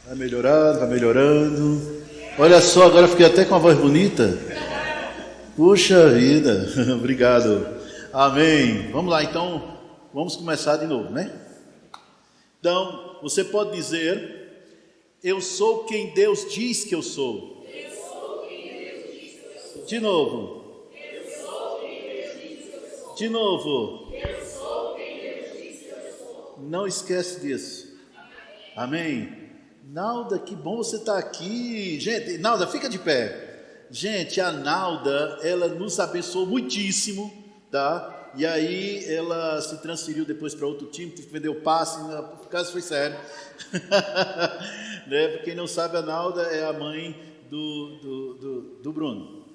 Vai melhorando, vai melhorando. Olha só, agora fiquei até com a voz bonita. Puxa vida, obrigado. Amém. Vamos lá, então, vamos começar de novo, né? Então, você pode dizer: eu sou quem Deus diz que eu sou. Eu sou quem Deus diz que eu sou. De novo. Eu sou quem Deus diz que eu sou. De novo. Eu sou quem Deus diz que eu sou. Não esquece disso. Amém. Nalda, que bom você estar aqui. Gente, Nalda, fica de pé. Gente, a Nalda, ela nos abençoou muitíssimo, tá? E aí ela se transferiu depois para outro time, teve que vender o passe, o caso foi sério. Né? Para quem não sabe, a Nalda é a mãe do Bruno.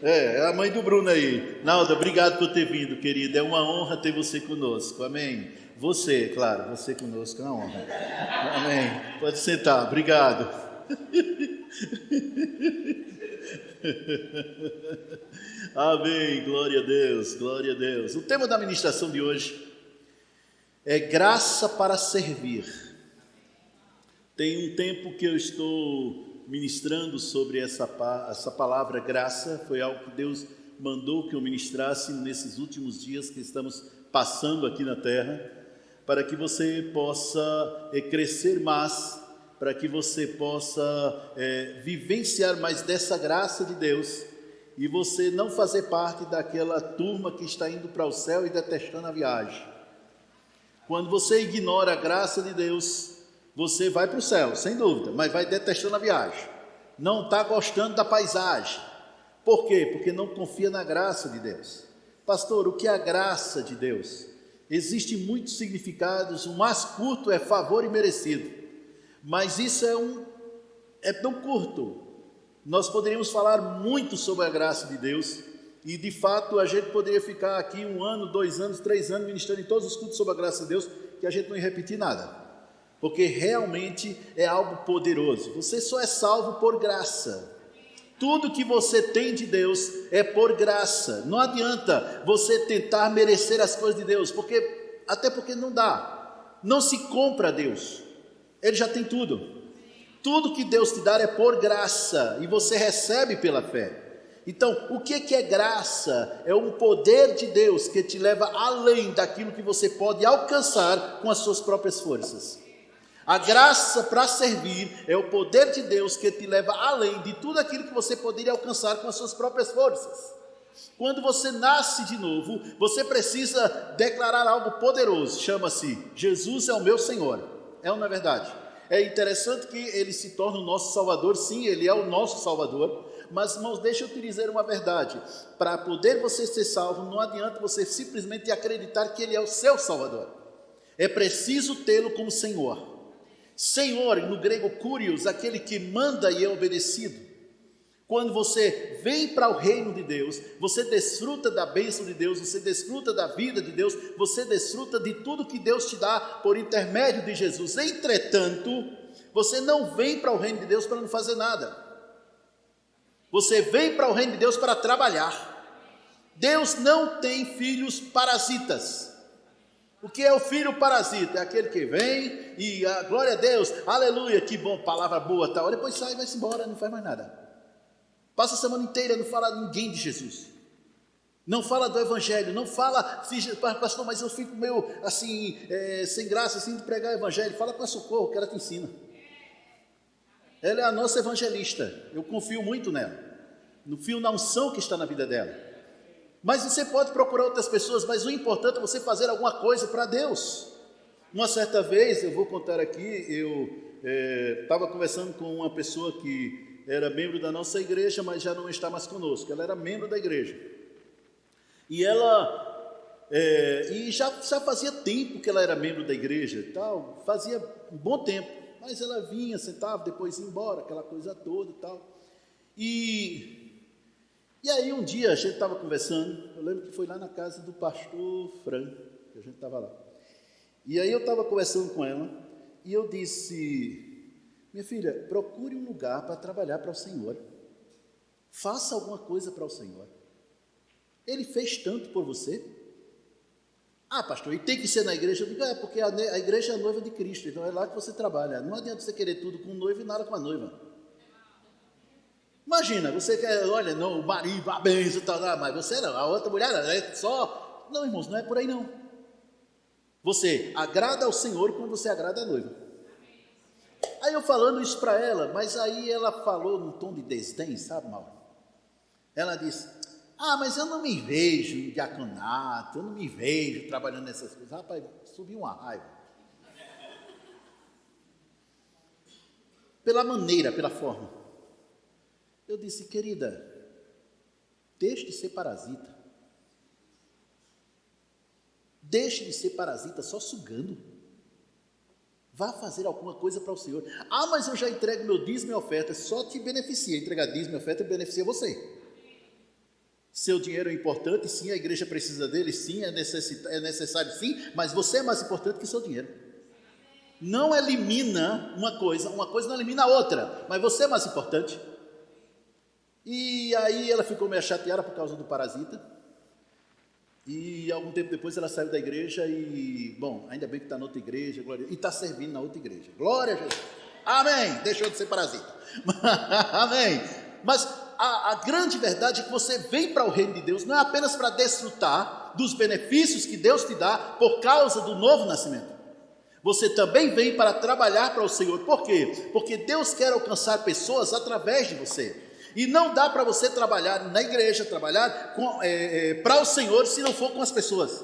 É a mãe do Bruno aí. Nalda, obrigado por ter vindo, querida. É uma honra ter você conosco. Amém. Você, claro, você conosco é uma honra. Amém. Pode sentar, obrigado. Amém. Glória a Deus, glória a Deus. O tema da ministração de hoje é graça para servir. Tem um tempo que eu estou ministrando sobre essa palavra graça. Foi algo que Deus mandou que eu ministrasse nesses últimos dias que estamos passando aqui na terra, para que você possa crescer mais, para que você possa vivenciar mais dessa graça de Deus, e você não fazer parte daquela turma que está indo para o céu e detestando a viagem. Quando você ignora a graça de Deus, você vai para o céu, sem dúvida, mas vai detestando a viagem, não está gostando da paisagem. Por quê? Porque não confia na graça de Deus. Pastor, o que é a graça de Deus? Existem muitos significados, o mais curto é favor imerecido, mas isso é tão curto. Nós poderíamos falar muito sobre a graça de Deus, e de fato a gente poderia ficar aqui 1 ano, 2 anos, 3 anos ministrando em todos os cultos sobre a graça de Deus, que a gente não ia repetir nada. Porque realmente é algo poderoso. Você só é salvo por graça. Tudo que você tem de Deus é por graça. Não adianta você tentar merecer as coisas de Deus, até porque não dá. Não se compra Deus. Ele já tem tudo. Tudo que Deus te dá é por graça, e você recebe pela fé. Então, o que é graça? É um poder de Deus que te leva além daquilo que você pode alcançar com as suas próprias forças. A graça para servir é o poder de Deus que te leva além de tudo aquilo que você poderia alcançar com as suas próprias forças. Quando você nasce de novo, você precisa declarar algo poderoso, chama-se: Jesus é o meu Senhor. É ou não é verdade? É interessante que Ele se torna o nosso Salvador. Sim, Ele é o nosso Salvador. Mas, irmãos, deixa eu te dizer uma verdade: para poder você ser salvo, não adianta você simplesmente acreditar que Ele é o seu Salvador. É preciso tê-lo como Senhor. Senhor, no grego kurios, aquele que manda e é obedecido. Quando você vem para o reino de Deus, você desfruta da bênção de Deus, você desfruta da vida de Deus, você desfruta de tudo que Deus te dá por intermédio de Jesus. Entretanto, você não vem para o reino de Deus para não fazer nada. Você vem para o reino de Deus para trabalhar. Deus não tem filhos parasitas. O que é o filho parasita? É aquele que vem e glória a Deus, aleluia, que bom, palavra boa, tal. Depois sai e vai-se embora, não faz mais nada. Passa a semana inteira, não fala a ninguém de Jesus. Não fala do evangelho, não fala, pastor, mas eu fico meio assim, sem graça assim de pregar o evangelho. Fala com a Socorro, que ela te ensina. Ela é a nossa evangelista, eu confio muito nela. Confio na unção que está na vida dela. Mas você pode procurar outras pessoas, mas o importante é você fazer alguma coisa para Deus. Uma certa vez, eu vou contar aqui, eu estava conversando com uma pessoa que era membro da nossa igreja, mas já não está mais conosco. Ela era membro da igreja. E ela, já fazia tempo que ela era membro da igreja, tal, fazia um bom tempo, mas ela vinha, sentava, depois ia embora, aquela coisa toda e tal. E aí um dia a gente estava conversando, eu lembro que foi lá na casa do pastor Fran, que a gente estava lá. E aí eu estava conversando com ela, e eu disse: minha filha, procure um lugar para trabalhar para o Senhor. Faça alguma coisa para o Senhor. Ele fez tanto por você. Ah, pastor, e tem que ser na igreja? Eu digo, porque a igreja é a noiva de Cristo, então é lá que você trabalha. Não adianta você querer tudo com o noivo e nada com a noiva. Imagina, você quer, olha, não, o marido, a bênção, tal, mas você não, a outra mulher, é só... Não, irmãos, não é por aí não. Você agrada ao Senhor quando você agrada a noiva. Aí eu falando isso para ela, mas aí ela falou num tom de desdém, sabe, Mauro? Ela disse, mas eu não me vejo em diaconato, eu não me vejo trabalhando nessas coisas. Rapaz, subiu uma raiva. Pela maneira, pela forma. Eu disse, querida, deixe de ser parasita. Deixe de ser parasita só sugando. Vá fazer alguma coisa para o Senhor. Mas eu já entrego meu dízimo e oferta. Só te beneficia. Entregar dízimo e oferta beneficia você. Seu dinheiro é importante, sim. A igreja precisa dele, sim. É necessário, sim. Mas você é mais importante que seu dinheiro. Não elimina uma coisa não elimina a outra. Mas você é mais importante. E aí ela ficou meio chateada por causa do parasita. E algum tempo depois ela saiu da igreja e, bom, ainda bem que está na outra igreja, glória, e está servindo na outra igreja. Glória a Jesus. Amém. Deixou de ser parasita. Amém. Mas a grande verdade é que você vem para o reino de Deus não é apenas para desfrutar dos benefícios que Deus te dá por causa do novo nascimento. Você também vem para trabalhar para o Senhor. Por quê? Porque Deus quer alcançar pessoas através de você. E não dá para você trabalhar na igreja, trabalhar para o Senhor se não for com as pessoas.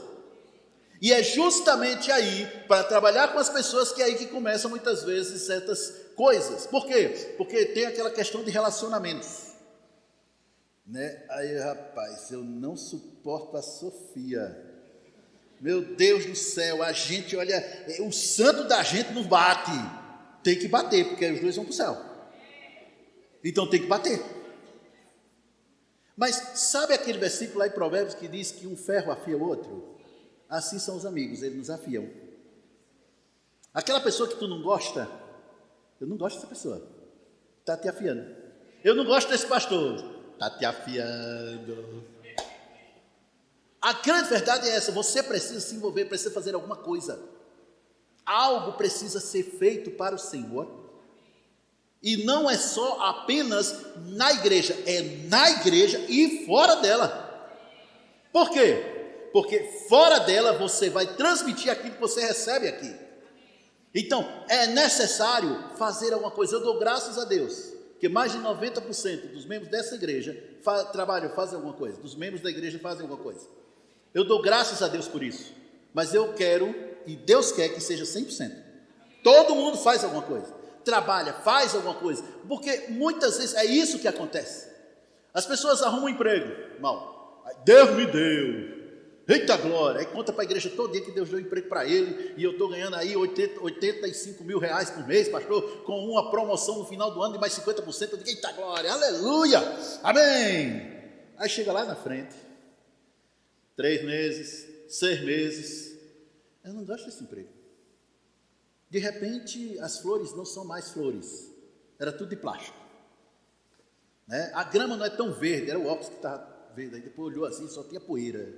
E é justamente aí, para trabalhar com as pessoas, que é aí que começam muitas vezes certas coisas. Por quê? Porque tem aquela questão de relacionamentos. Né? Aí, rapaz, eu não suporto a Sofia. Meu Deus do céu, a gente, olha, o santo da gente não bate. Tem que bater, porque os dois vão para o céu. Então tem que bater. Mas sabe aquele versículo lá em Provérbios que diz que um ferro afia o outro? Assim são os amigos, eles nos afiam. Aquela pessoa que tu não gosta, eu não gosto dessa pessoa, está te afiando. Eu não gosto desse pastor, está te afiando. A grande verdade é essa, você precisa se envolver, precisa fazer alguma coisa. Algo precisa ser feito para o Senhor. E não é só apenas na igreja, é na igreja e fora dela. Por quê? Porque fora dela você vai transmitir aquilo que você recebe aqui. Então, é necessário fazer alguma coisa. Eu dou graças a Deus, que mais de 90% dos membros dessa igreja fazem alguma coisa. Dos membros da igreja fazem alguma coisa. Eu dou graças a Deus por isso. Mas eu quero, e Deus quer que seja 100%. Todo mundo faz alguma coisa. Trabalha, faz alguma coisa, porque muitas vezes é isso que acontece. As pessoas arrumam um emprego, mal, Deus me deu, eita glória, aí conta para a igreja todo dia que Deus deu um emprego para ele, e eu estou ganhando aí 85 mil reais por mês, pastor, com uma promoção no final do ano de mais 50%, eu digo, eita glória, aleluia, amém. Aí chega lá na frente, 3 meses, 6 meses, eu não gosto desse emprego. De repente, as flores não são mais flores. Era tudo de plástico. Né? A grama não é tão verde. Era o óculos que estava verde. Aí depois olhou assim, só tinha poeira.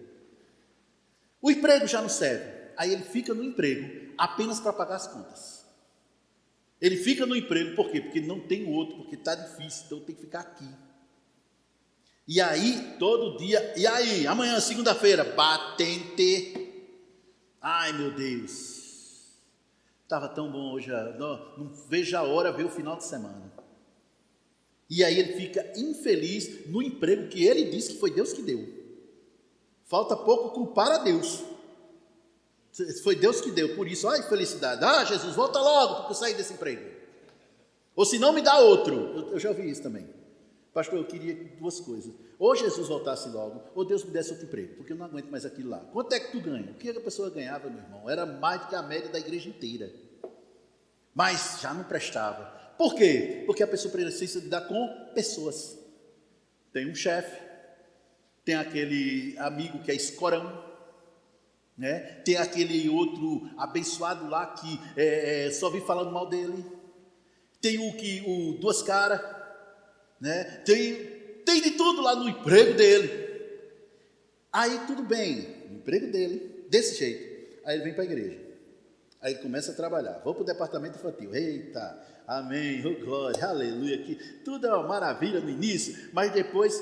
O emprego já não serve. Aí ele fica no emprego apenas para pagar as contas. Ele fica no emprego, por quê? Porque não tem outro, porque está difícil, então tem que ficar aqui. E aí, todo dia, e aí, amanhã, segunda-feira, batente. Ai, meu Deus. Estava tão bom hoje, não vejo a hora, ver o final de semana. E aí ele fica infeliz no emprego que ele disse que foi Deus que deu. Falta pouco culpar a Deus. Foi Deus que deu, por isso, infelicidade. Jesus, volta logo para eu sair desse emprego. Ou se não, me dá outro. Eu já ouvi isso também. Pastor, eu queria 2 coisas. Ou Jesus voltasse logo, ou Deus me desse outro emprego, porque eu não aguento mais aquilo lá. Quanto é que tu ganha? O que a pessoa ganhava, meu irmão? Era mais do que a média da igreja inteira. Mas já não prestava. Por quê? Porque a pessoa precisa lidar com pessoas. Tem um chefe, tem aquele amigo que é escorão, né? Tem aquele outro abençoado lá que só vive falando mal dele. Tem o 2 caras, né? Tem de tudo lá no emprego dele. Aí tudo bem, no emprego dele, desse jeito. Aí ele vem para a igreja. Aí ele começa a trabalhar. Vou para o departamento infantil. Eita, amém, oh, glória, aleluia. Aqui. Tudo é uma maravilha no início, mas depois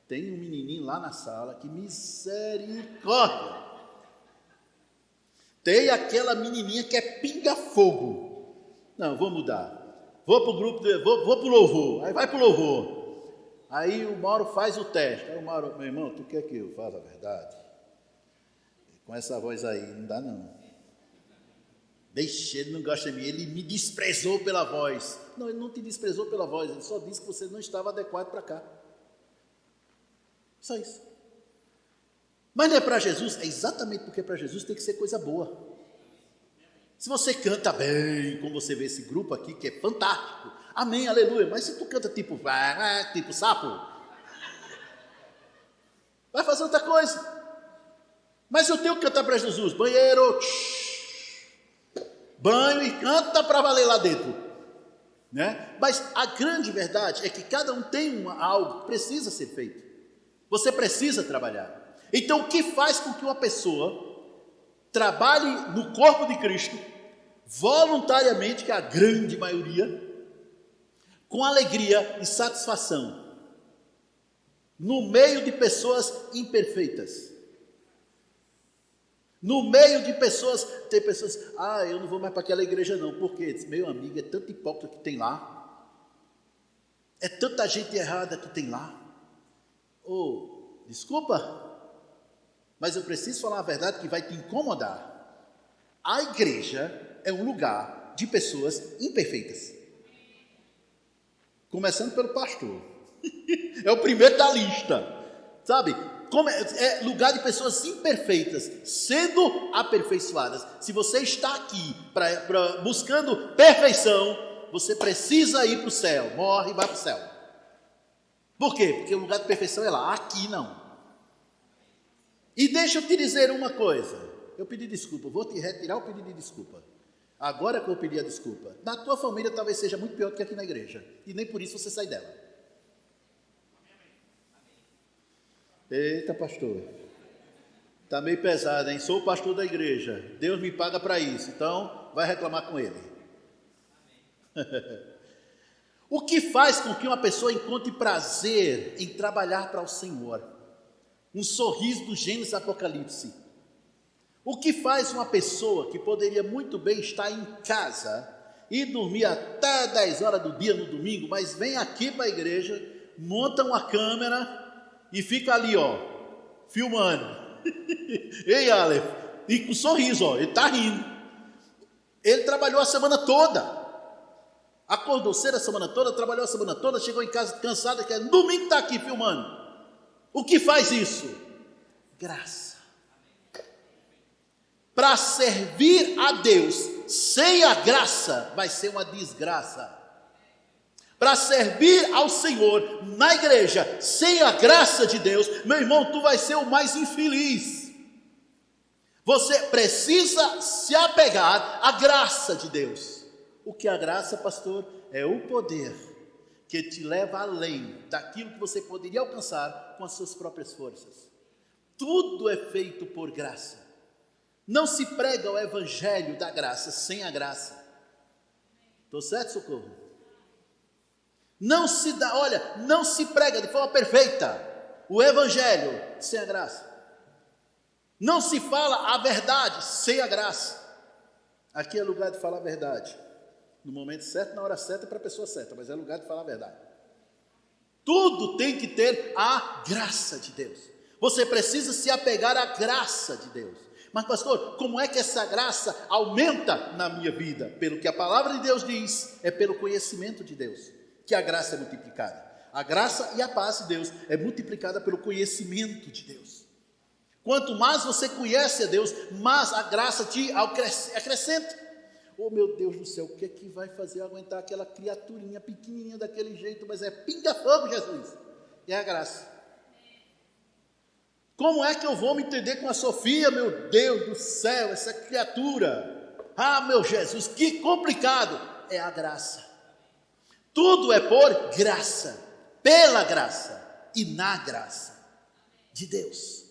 tem um menininho lá na sala, que misericórdia. Tem aquela menininha que é pinga-fogo. Não, vou mudar. Vou para o grupo, vou para o louvor. Aí vai para o louvor. Aí o Mauro faz o teste. Aí o Mauro, meu irmão, tu quer que eu fale a verdade? Com essa voz aí, não dá não. Deixa, ele não gosta de mim, ele me desprezou pela voz. Não, ele não te desprezou pela voz, ele só disse que você não estava adequado para cá. Só isso. Mas não é para Jesus, é exatamente porque para Jesus tem que ser coisa boa. Se você canta bem, como você vê esse grupo aqui, que é fantástico, amém, aleluia, mas se tu canta tipo sapo, vai fazer outra coisa. Mas eu tenho que cantar para Jesus, banheiro, banho e canta para valer lá dentro, né? Mas a grande verdade é que cada um tem algo que precisa ser feito. Você precisa trabalhar. Então, o que faz com que uma pessoa trabalhe no corpo de Cristo, voluntariamente, que é a grande maioria, com alegria e satisfação, no meio de pessoas imperfeitas, no meio de pessoas, tem pessoas, eu não vou mais para aquela igreja não, porque, meu amigo, é tanto hipócrita que tem lá, é tanta gente errada que tem lá, desculpa, mas eu preciso falar a verdade que vai te incomodar. A igreja é um lugar de pessoas imperfeitas. Começando pelo pastor. É o primeiro da lista. Sabe? É lugar de pessoas imperfeitas, sendo aperfeiçoadas. Se você está aqui buscando perfeição, você precisa ir para o céu. Morre e vai para o céu. Por quê? Porque o lugar de perfeição é lá. Aqui não. E deixa eu te dizer uma coisa, eu pedi desculpa, vou te retirar o pedido de desculpa, agora que eu pedi a desculpa, na tua família talvez seja muito pior do que aqui na igreja, e nem por isso você sai dela. Eita pastor, está meio pesado, hein? Sou o pastor da igreja, Deus me paga para isso, então vai reclamar com ele. O que faz com que uma pessoa encontre prazer em trabalhar para o Senhor? Um sorriso do Gênesis Apocalipse. O que faz uma pessoa que poderia muito bem estar em casa e dormir até 10 horas do dia no domingo, mas vem aqui para a igreja, monta uma câmera e fica ali, filmando. Ei, Aleph, e com um sorriso, ele está rindo. Ele trabalhou a semana toda. Acordou cedo a semana toda, trabalhou a semana toda, chegou em casa cansado, que no domingo está aqui filmando. O que faz isso? Graça. Para servir a Deus sem a graça vai ser uma desgraça. Para servir ao Senhor na igreja sem a graça de Deus, meu irmão, tu vai ser o mais infeliz. Você precisa se apegar à graça de Deus. O que é a graça, pastor? É o poder que te leva além daquilo que você poderia alcançar com as suas próprias forças. Tudo é feito por graça. Não se prega o evangelho da graça sem a graça. Estou certo, Socorro? Não se prega de forma perfeita o evangelho sem a graça. Não se fala a verdade sem a graça. Aqui é lugar de falar a verdade. No momento certo, na hora certa, para a pessoa certa, mas é lugar de falar a verdade. Tudo tem que ter a graça de Deus. Você precisa se apegar à graça de Deus. Mas pastor, como é que essa graça aumenta na minha vida? Pelo que a palavra de Deus diz, é pelo conhecimento de Deus que a graça é multiplicada. A graça e a paz de Deus é multiplicada pelo conhecimento de Deus. Quanto mais você conhece a Deus, mais a graça te acrescenta. Oh meu Deus do céu, o que é que vai fazer eu aguentar aquela criaturinha pequenininha daquele jeito, mas é pinga-fogo, Jesus. É a graça. Como é que eu vou me entender com a Sofia, meu Deus do céu, essa criatura? Meu Jesus, que complicado. É a graça. Tudo é por graça, pela graça e na graça de Deus.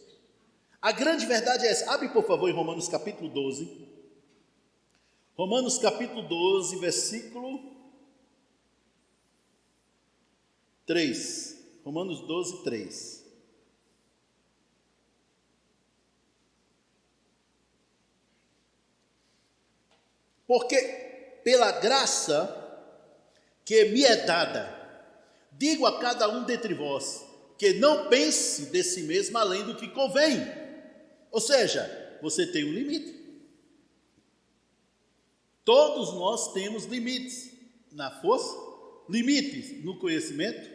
A grande verdade é essa. Abre, por favor, em Romanos capítulo 12. Romanos capítulo 12, versículo 3. Romanos 12, 3. Porque pela graça que me é dada, digo a cada um dentre vós, que não pense de si mesmo além do que convém. Ou seja, você tem um limite. Todos nós temos limites na força, limites no conhecimento.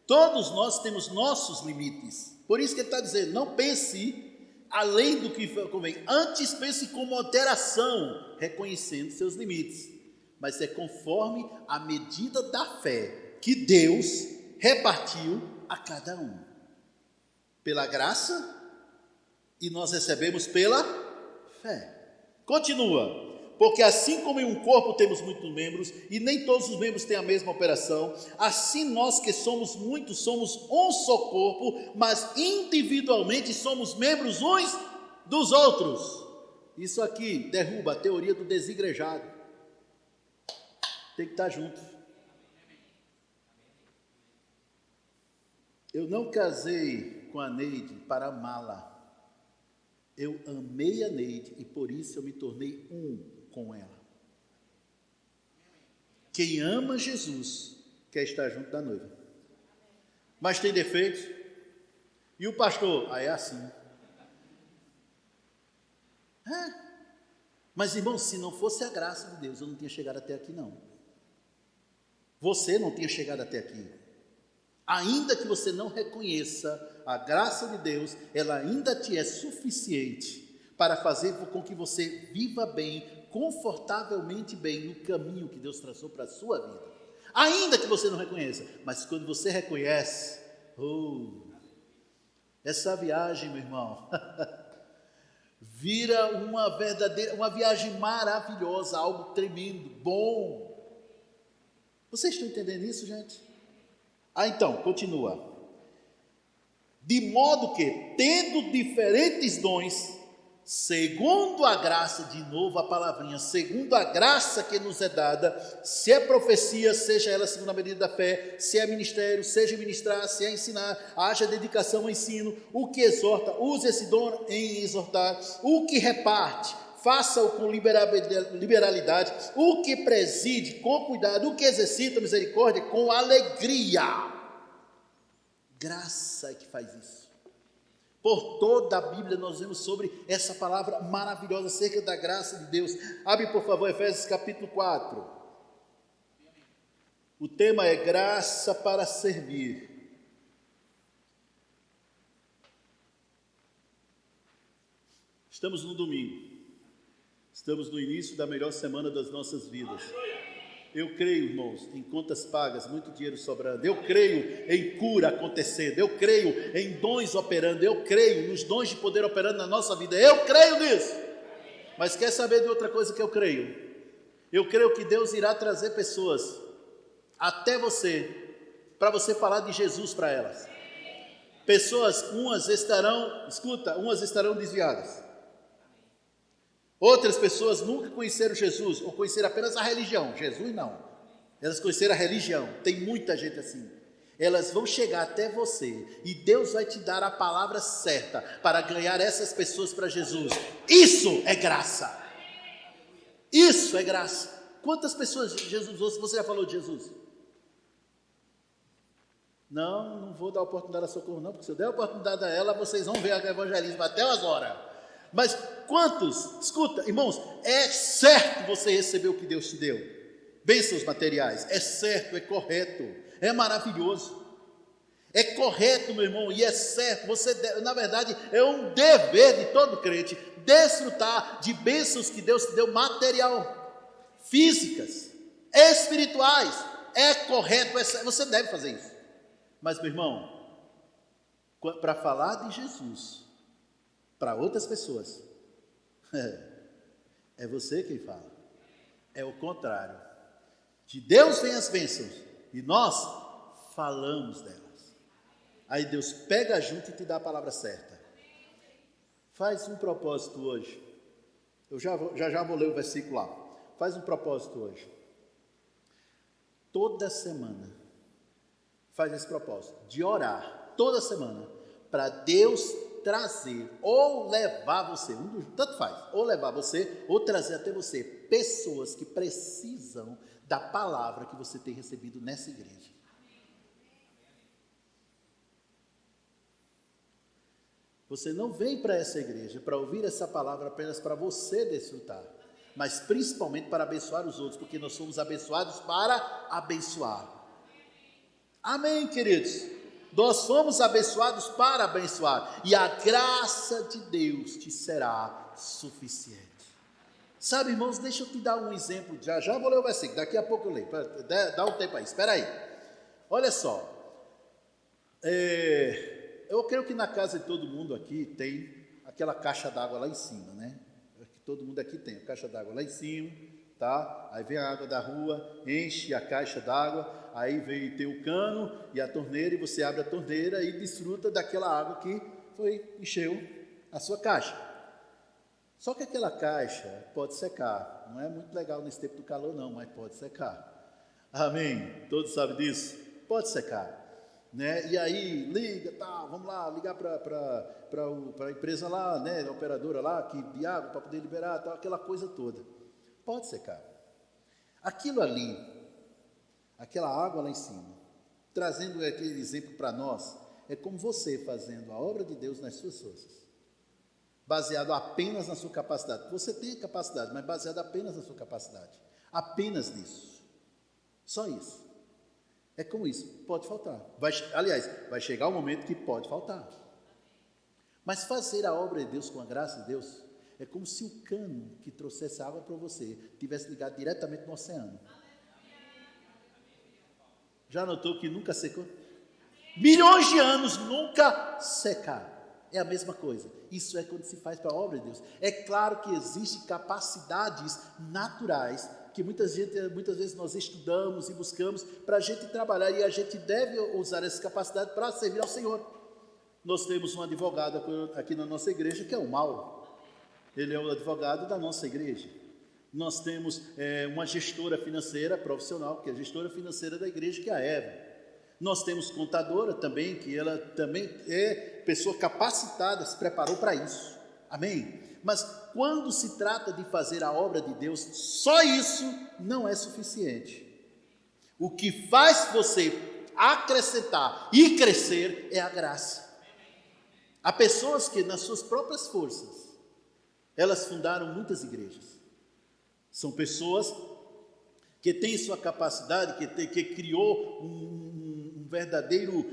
Todos nós temos nossos limites. Por isso que ele está dizendo, não pense além do que convém. Antes pense com moderação, reconhecendo seus limites. Mas é conforme a medida da fé que Deus repartiu a cada um. Pela graça, e nós recebemos pela fé. Continua. Porque assim como em um corpo temos muitos membros, e nem todos os membros têm a mesma operação, assim nós que somos muitos, somos um só corpo, mas individualmente somos membros uns dos outros. Isso aqui derruba a teoria do desigrejado. Tem que estar junto. Eu não casei com a Neide para amá-la. Eu amei a Neide e por isso eu me tornei um com ela. Quem ama Jesus quer estar junto da noiva. Mas tem defeitos. E o pastor? É assim. Mas irmão, se não fosse a graça de Deus, eu não tinha chegado até aqui não. Você não tinha chegado até aqui. Ainda que você não reconheça a graça de Deus, ela ainda te é suficiente para fazer com que você viva bem, confortavelmente bem, no caminho que Deus traçou para a sua vida. Ainda que você não reconheça, mas quando você reconhece, essa viagem, meu irmão, vira uma viagem maravilhosa, algo tremendo, bom. Vocês estão entendendo isso, gente? Então, continua. De modo que, tendo diferentes dons, segundo a graça, de novo a palavrinha, segundo a graça que nos é dada, se é profecia, seja ela segundo a medida da fé, se é ministério, seja ministrar, se é ensinar, haja dedicação ao ensino, o que exorta, use esse dom em exortar, o que reparte, faça-o com liberalidade, o que preside com cuidado, o que exercita misericórdia com alegria. Graça é que faz isso. Por toda a Bíblia nós vemos sobre essa palavra maravilhosa acerca da graça de Deus. Abre por favor Efésios capítulo 4. O tema é graça para servir. Estamos no domingo. Estamos no início da melhor semana das nossas vidas. Eu creio, irmãos, em contas pagas, muito dinheiro sobrando. Eu creio em cura acontecendo. Eu creio em dons operando. Eu creio nos dons de poder operando na nossa vida. Eu creio nisso. Mas quer saber de outra coisa que eu creio? Eu creio que Deus irá trazer pessoas até você, para você falar de Jesus para elas. Pessoas, umas estarão desviadas. Outras pessoas nunca conheceram Jesus, ou conheceram apenas a religião. Jesus não. Elas conheceram a religião. Tem muita gente assim. Elas vão chegar até você e Deus vai te dar a palavra certa para ganhar essas pessoas para Jesus. Isso é graça. Isso é graça. Quantas pessoas Jesus você já falou de Jesus? Não vou dar oportunidade a Socorro não, porque se eu der a oportunidade a ela, vocês vão ver o evangelismo até umas horas. Mas quantos, escuta, irmãos, é certo você receber o que Deus te deu, bênçãos materiais, é certo, é correto, é maravilhoso, é correto, meu irmão, e é certo, na verdade, é um dever de todo crente, desfrutar de bênçãos que Deus te deu, material, físicas, espirituais, é correto, você deve fazer isso, mas meu irmão, para falar de Jesus, para outras pessoas, é você quem fala, é o contrário, de Deus vem as bênçãos, e nós falamos delas, aí Deus pega junto e te dá a palavra certa, Faz um propósito hoje. Eu já vou ler o versículo lá. Faz um propósito hoje. Toda semana, faz esse propósito de orar, toda semana, para Deus trazer ou levar você, tanto faz, ou levar você, ou trazer até você pessoas que precisam da palavra que você tem recebido nessa igreja. Você não vem para essa igreja para ouvir essa palavra apenas para você desfrutar, mas principalmente para abençoar os outros, porque nós somos abençoados para abençoar. Amém, queridos? Nós fomos abençoados para abençoar, e a graça de Deus te será suficiente. Sabe, irmãos, deixa eu te dar um exemplo, já vou ler o versículo, daqui a pouco eu leio, dá um tempo aí, espera aí. Olha só, eu creio que na casa de todo mundo aqui tem aquela caixa d'água lá em cima, né? Todo mundo aqui tem a caixa d'água lá em cima, tá? Aí vem a água da rua, enche a caixa d'água, aí vem ter o cano e a torneira, e você abre a torneira e desfruta daquela água que encheu a sua caixa. Só que aquela caixa pode secar, não é muito legal nesse tempo do calor não, mas pode secar. Amém? Todos sabem disso? Pode secar. Né? E aí liga, tá, vamos lá, ligar para a empresa lá, né, a operadora lá, que de água para poder liberar, tal, aquela coisa toda. Pode secar. Aquilo ali, aquela água lá em cima, trazendo aquele exemplo para nós, é como você fazendo a obra de Deus nas suas forças, baseado apenas na sua capacidade. Você tem capacidade, mas baseado apenas na sua capacidade, apenas nisso, só isso. É como isso, pode faltar. Vai chegar um momento que pode faltar. Mas fazer a obra de Deus com a graça de Deus é como se o cano que trouxesse água para você tivesse ligado diretamente no oceano. Já notou que nunca secou? Milhões de anos nunca secaram. É a mesma coisa. Isso é quando se faz para a obra de Deus. É claro que existem capacidades naturais que muitas vezes nós estudamos e buscamos para a gente trabalhar, e a gente deve usar essa capacidade para servir ao Senhor. Nós temos um advogado aqui na nossa igreja, que é o Mauro. Ele é o advogado da nossa igreja. Nós temos uma gestora financeira profissional, que é a gestora financeira da igreja, que é a Eva. Nós temos contadora também, que ela também é pessoa capacitada, se preparou para isso. Amém? Mas quando se trata de fazer a obra de Deus, só isso não é suficiente. O que faz você acrescentar e crescer é a graça. Há pessoas que nas suas próprias forças, elas fundaram muitas igrejas. São pessoas que têm sua capacidade, que criou um verdadeiro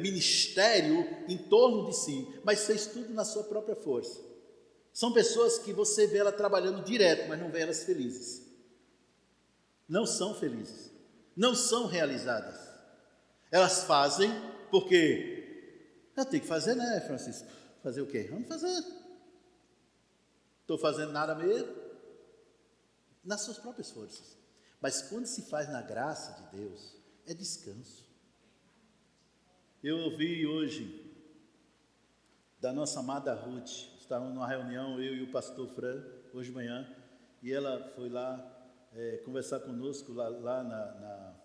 ministério em torno de si, mas fez tudo na sua própria força. São pessoas que você vê ela trabalhando direto, mas não vê elas felizes. Não são felizes. Não são realizadas. Elas fazem porque eu tenho que fazer, né, Francisco? Fazer o quê? Vamos fazer. Estou fazendo nada mesmo. Nas suas próprias forças. Mas quando se faz na graça de Deus, é descanso. Eu ouvi hoje da nossa amada Ruth. Estávamos numa reunião, eu e o pastor Fran, hoje de manhã, e ela foi lá conversar conosco, ela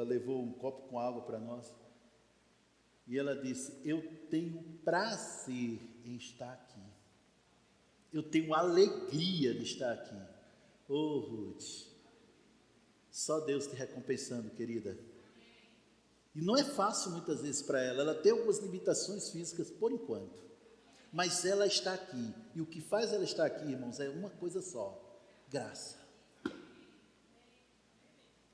levou um copo com água para nós, e ela disse: eu tenho prazer em estar aqui, eu tenho alegria de estar aqui. Oh, Ruth, só Deus te recompensando, querida. E não é fácil muitas vezes para ela tem algumas limitações físicas por enquanto. Mas ela está aqui, e o que faz ela estar aqui, irmãos, é uma coisa só: graça.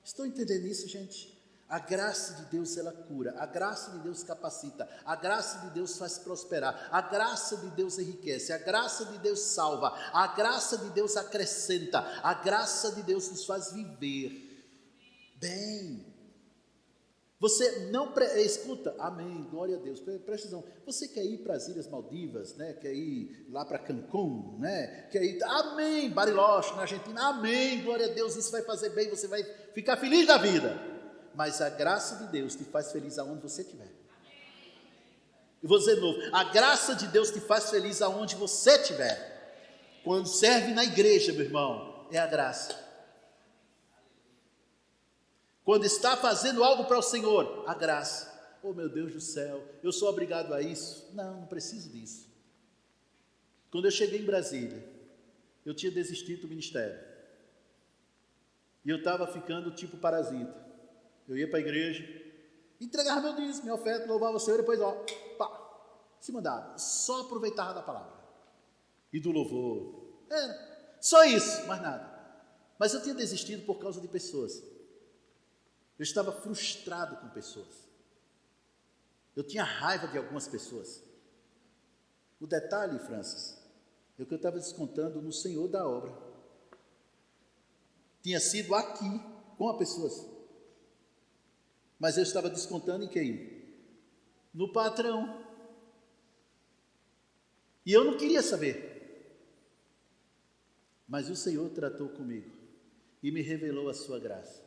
Estão entendendo isso, gente? A graça de Deus, ela cura, a graça de Deus capacita, a graça de Deus faz prosperar, a graça de Deus enriquece, a graça de Deus salva, a graça de Deus acrescenta, a graça de Deus nos faz viver bem. Você não, escuta, amém, glória a Deus, presta atenção, você quer ir para as Ilhas Maldivas, né? Quer ir lá para Cancún, né? Quer ir, amém, Bariloche, na Argentina, amém, glória a Deus, isso vai fazer bem, você vai ficar feliz da vida, mas a graça de Deus te faz feliz aonde você estiver. Eu vou dizer de novo, a graça de Deus te faz feliz aonde você estiver. Quando serve na igreja, meu irmão, é a graça. Quando está fazendo algo para o Senhor, a graça. Oh meu Deus do céu, eu sou obrigado a isso? Não, não preciso disso. Quando eu cheguei em Brasília, eu tinha desistido do ministério. E eu estava ficando tipo parasita. Eu ia para a igreja, entregava meu dízimo, minha oferta, louvava o Senhor, e depois, se mandava. Só aproveitava da palavra e do louvor. Só isso, mais nada. Mas eu tinha desistido por causa de pessoas. Eu estava frustrado com pessoas. Eu tinha raiva de algumas pessoas. O detalhe, Francis, é que eu estava descontando no Senhor da obra. Tinha sido aqui, com as pessoas. Mas eu estava descontando em quem? No patrão. E eu não queria saber. Mas o Senhor tratou comigo e me revelou a sua graça.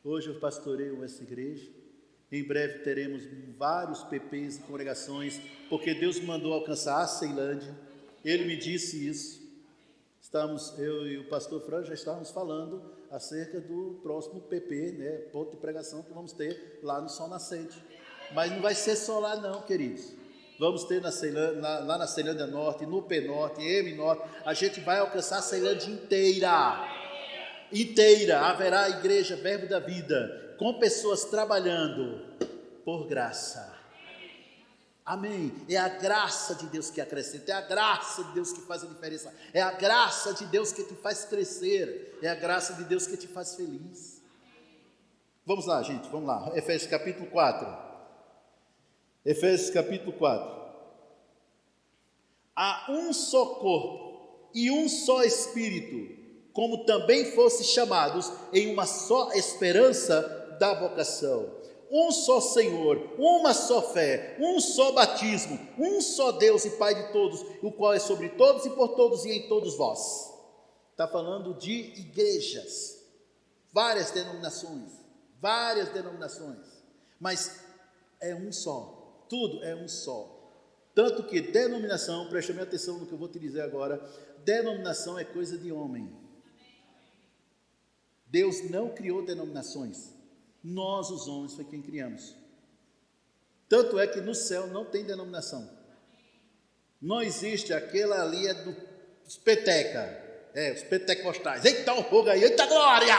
Hoje eu pastoreio essa igreja. Em breve teremos vários PPs e congregações, porque Deus me mandou alcançar a Ceilândia. Ele me disse isso. Eu e o pastor Fran já estávamos falando acerca do próximo PP, né, ponto de pregação que vamos ter lá no Sol Nascente. Mas não vai ser só lá não, queridos. Vamos ter lá na Ceilândia Norte, no P Norte, M Norte. A gente vai alcançar a Ceilândia inteira. Haverá a igreja Verbo da Vida, com pessoas trabalhando por graça. Amém. É a graça de Deus que acrescenta, é a graça de Deus que faz a diferença, é a graça de Deus que te faz crescer, é a graça de Deus que te faz feliz. Vamos lá, gente, vamos lá. Efésios capítulo 4. Efésios capítulo 4. Há um só corpo e um só Espírito, como também fossem chamados em uma só esperança da vocação. Um só Senhor, uma só fé, um só batismo, um só Deus e Pai de todos, o qual é sobre todos e por todos e em todos vós. Está falando de igrejas, várias denominações, mas é um só, tudo é um só. Tanto que denominação, preste bem atenção no que eu vou te dizer agora, denominação é coisa de homem. Deus não criou denominações, nós os homens foi quem criamos. Tanto é que no céu não tem denominação, não existe aquela ali é dos peteca, os pentecostais, eita o fogo aí, eita glória,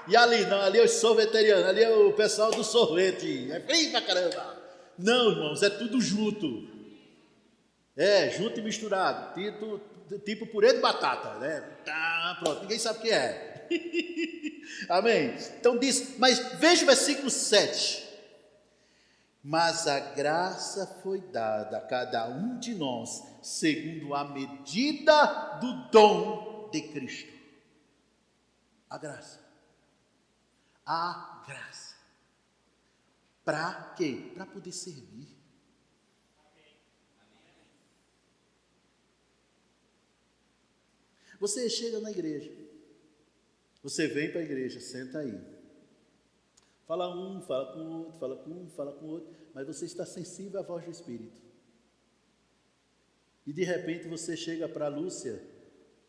e ali não, ali é os sorveterianos, ali é o pessoal do sorvete, é frio pra caramba. Não, irmãos, é tudo junto, junto e misturado, tipo purê de batata, né? Pronto, ninguém sabe o que é. Amém? Então diz, mas veja o versículo 7. Mas a graça foi dada a cada um de nós, segundo a medida do dom de Cristo. A graça. Para quê? Para poder servir. Você chega na igreja, você vem para a igreja, senta aí. Fala fala com o outro, fala com um, fala com o outro, mas você está sensível à voz do Espírito. E de repente você chega para Lúcia,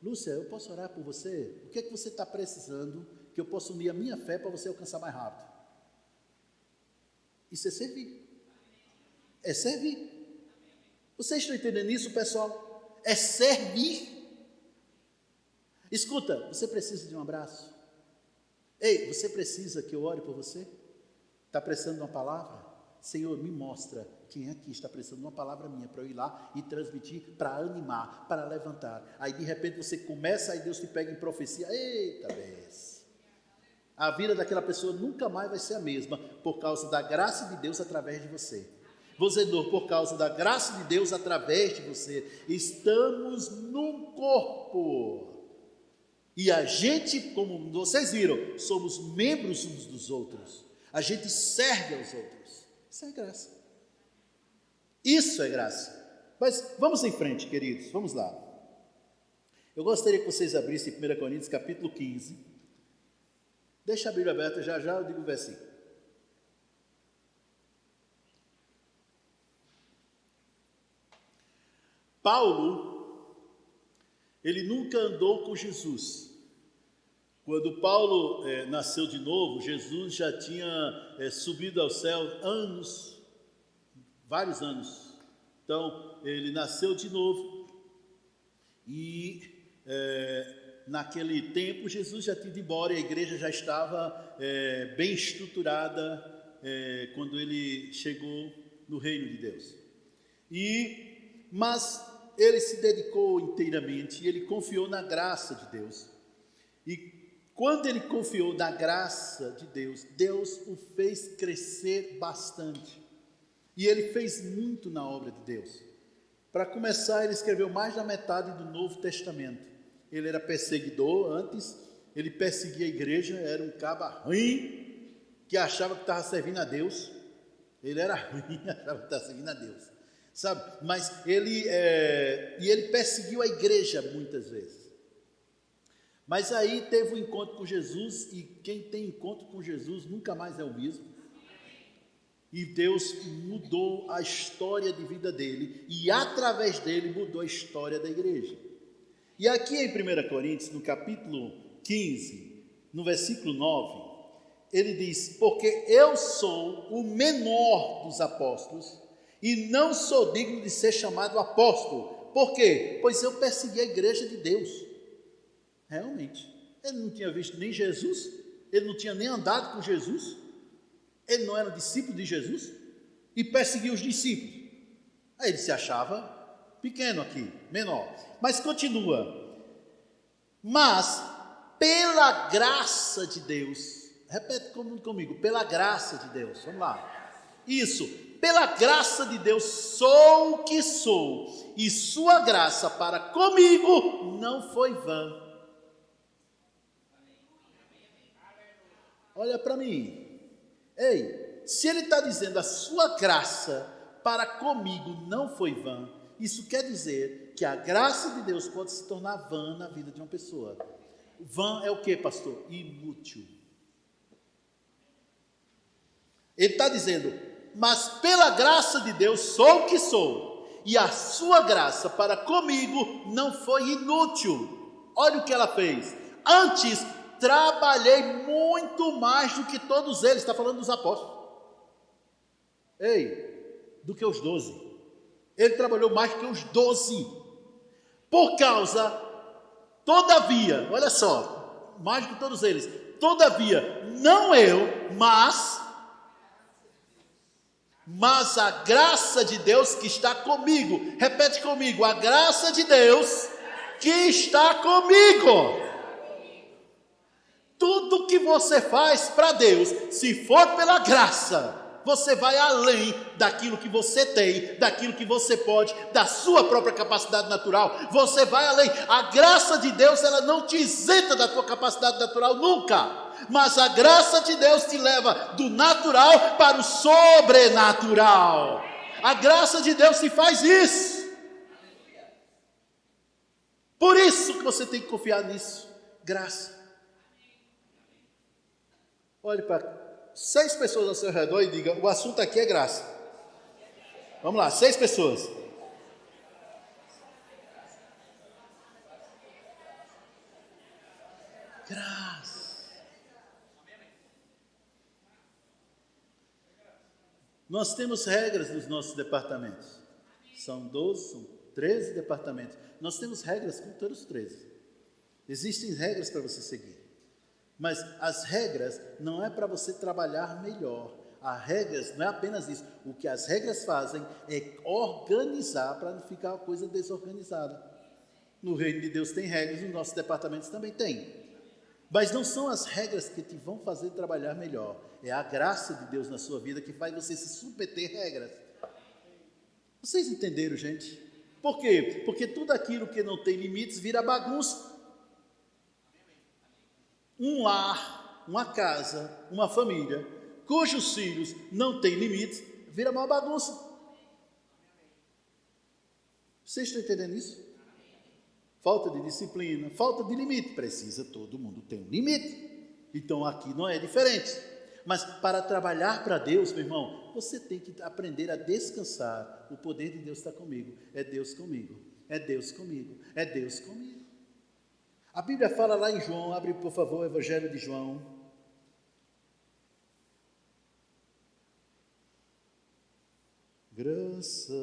eu posso orar por você? O que é que você está precisando que eu possa unir a minha fé para você alcançar mais rápido? Isso é servir. É servir. Vocês estão entendendo isso, pessoal? É servir. Escuta, você precisa de um abraço? Ei, você precisa que eu ore por você? Está precisando de uma palavra? Senhor, me mostra quem aqui está precisando de uma palavra minha para eu ir lá e transmitir, para animar, para levantar. Aí de repente você começa, aí Deus te pega em profecia. Eita, vez. A vida daquela pessoa nunca mais vai ser a mesma por causa da graça de Deus através de você. Vozedor, por causa da graça de Deus através de você, estamos num corpo. E a gente, como vocês viram, somos membros uns dos outros. A gente serve aos outros. Isso é graça. Isso é graça. Mas vamos em frente, queridos. Vamos lá. Eu gostaria que vocês abrissem 1 Coríntios capítulo 15. Deixa a Bíblia aberta, já eu digo o versículo. Paulo, ele nunca andou com Jesus. Quando Paulo nasceu de novo, Jesus já tinha subido ao céu vários anos. Então, ele nasceu de novo e naquele tempo Jesus já tinha ido embora e a igreja já estava bem estruturada quando ele chegou no reino de Deus. Mas ele se dedicou inteiramente e ele confiou na graça de Deus. E quando ele confiou na graça de Deus, Deus o fez crescer bastante. E ele fez muito na obra de Deus. Para começar, ele escreveu mais da metade do Novo Testamento. Ele era perseguidor antes, ele perseguia a igreja, era um caba ruim, que achava que estava servindo a Deus. Ele era ruim, achava que estava servindo a Deus. Sabe? Mas ele perseguiu a igreja muitas vezes. Mas aí teve um encontro com Jesus, e quem tem encontro com Jesus nunca mais é o mesmo. E Deus mudou a história de vida dele, e através dele mudou a história da igreja. E aqui em 1 Coríntios, no capítulo 15, no versículo 9, ele diz: porque eu sou o menor dos apóstolos, e não sou digno de ser chamado apóstolo. Por quê? Pois eu persegui a igreja de Deus. Realmente, ele não tinha visto nem Jesus, ele não tinha nem andado com Jesus, ele não era discípulo de Jesus, e perseguiu os discípulos. Aí ele se achava pequeno aqui, menor. Mas continua. Mas, pela graça de Deus, repete comigo, pela graça de Deus, vamos lá. Isso, pela graça de Deus sou o que sou, e sua graça para comigo não foi vã. Olha para mim. Ei, se ele está dizendo a sua graça para comigo não foi vã, isso quer dizer que a graça de Deus pode se tornar vã na vida de uma pessoa. Vã é o que, pastor? Inútil. Ele está dizendo, mas pela graça de Deus sou o que sou, e a sua graça para comigo não foi inútil. Olha o que ela fez. Antes, trabalhei muito mais do que todos eles. Está falando dos apóstolos. Ei, do que os 12. Ele trabalhou mais que os 12. Por causa, todavia, olha só, mais do que todos eles. Todavia, não eu, mas a graça de Deus que está comigo. Repete comigo, a graça de Deus que está comigo. Tudo que você faz para Deus, se for pela graça, você vai além daquilo que você tem, daquilo que você pode, da sua própria capacidade natural. Você vai além. A graça de Deus, ela não te isenta da tua capacidade natural nunca. Mas a graça de Deus te leva do natural para o sobrenatural. A graça de Deus te faz isso. Por isso que você tem que confiar nisso. Graça. Olhe para 6 pessoas ao seu redor e diga: o assunto aqui é graça. Vamos lá, 6 pessoas. Graça. Nós temos regras nos nossos departamentos. São 12, são 13 departamentos. Nós temos regras com todos os 13. Existem regras para você seguir. Mas as regras não é para você trabalhar melhor. As regras não é apenas isso. O que as regras fazem é organizar para não ficar uma coisa desorganizada. No reino de Deus tem regras, nos nossos departamentos também tem. Mas não são as regras que te vão fazer trabalhar melhor. É a graça de Deus na sua vida que faz você se submeter a regras. Vocês entenderam, gente? Por quê? Porque tudo aquilo que não tem limites vira bagunça. Um lar, uma casa, uma família, cujos filhos não têm limites, vira uma bagunça. Vocês estão entendendo isso? Falta de disciplina, falta de limite. Precisa todo mundo ter um limite. Então aqui não é diferente. Mas para trabalhar para Deus, meu irmão, você tem que aprender a descansar. O poder de Deus está comigo, é Deus comigo. É Deus comigo, é Deus comigo. A Bíblia fala lá em João, abre por favor o Evangelho de João. Graça,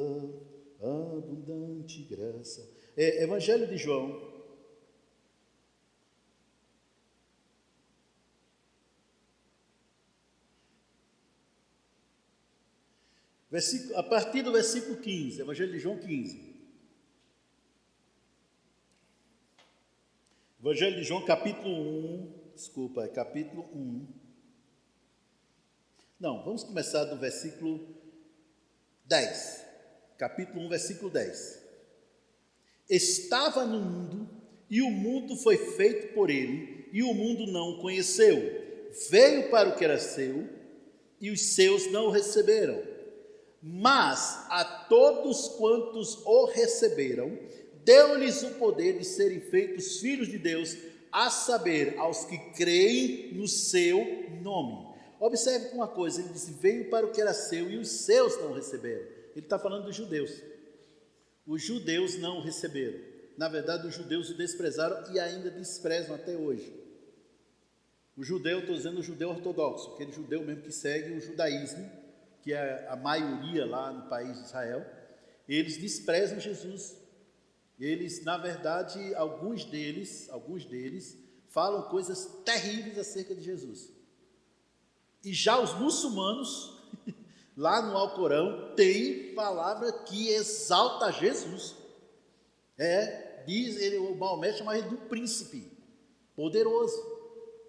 abundante graça. Evangelho de João. A partir do versículo 15, Evangelho de João 15. Evangelho de João, capítulo 1, capítulo 1. Não, vamos começar do versículo 10. Capítulo 1, versículo 10. Estava no mundo, e o mundo foi feito por ele, e o mundo não o conheceu. Veio para o que era seu, e os seus não o receberam. Mas a todos quantos o receberam, deu-lhes o poder de serem feitos filhos de Deus, a saber, aos que creem no seu nome. Observe uma coisa, ele disse, veio para o que era seu e os seus não o receberam. Ele está falando dos judeus. Os judeus não o receberam. Na verdade, os judeus o desprezaram e ainda desprezam até hoje. O judeu, estou dizendo o judeu ortodoxo, aquele judeu mesmo que segue o judaísmo, que é a maioria lá no país de Israel, eles desprezam Jesus. Eles, na verdade, alguns deles falam coisas terríveis acerca de Jesus. E já os muçulmanos, lá no Alcorão, tem palavra que exalta Jesus. Diz ele, o Maomé chama ele de um príncipe poderoso.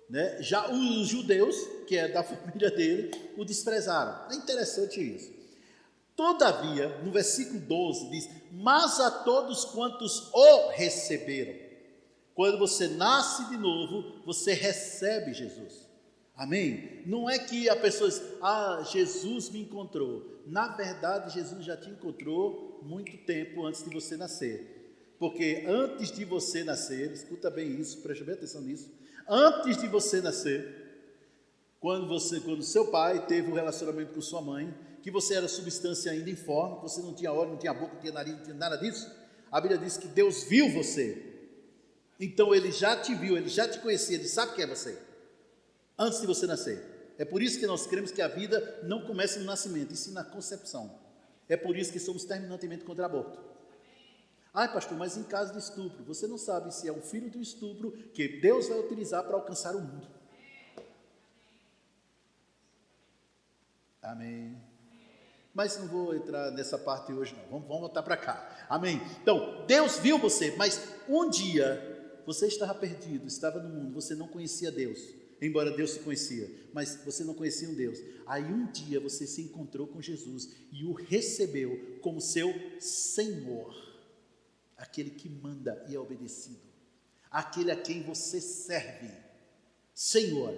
Né? Já os judeus, que é da família dele, o desprezaram. É interessante isso. Todavia, no versículo 12 diz, mas a todos quantos o receberam. Quando você nasce de novo, você recebe Jesus. Amém? Não é que a pessoa diz, Jesus me encontrou. Na verdade, Jesus já te encontrou muito tempo antes de você nascer. Porque antes de você nascer, escuta bem isso, preste bem atenção nisso. Antes de você nascer, quando seu pai teve um relacionamento com sua mãe, que você era substância ainda informe, que você não tinha olho, não tinha boca, não tinha nariz, não tinha nada disso, a Bíblia diz que Deus viu você. Então ele já te viu, ele já te conhecia, ele sabe quem é você, antes de você nascer. É por isso que nós cremos que a vida não começa no nascimento, e sim na concepção. É por isso que somos terminantemente contra aborto. Pastor, mas em caso de estupro, você não sabe se é um filho do estupro que Deus vai utilizar para alcançar o mundo. Amém. Mas não vou entrar nessa parte hoje não, vamos voltar para cá. Amém. Então, Deus viu você, mas um dia você estava perdido, estava no mundo, você não conhecia Deus, embora Deus te conhecia, mas você não conhecia um Deus. Aí um dia você se encontrou com Jesus e o recebeu como seu Senhor. Aquele que manda e é obedecido, aquele a quem você serve, Senhor.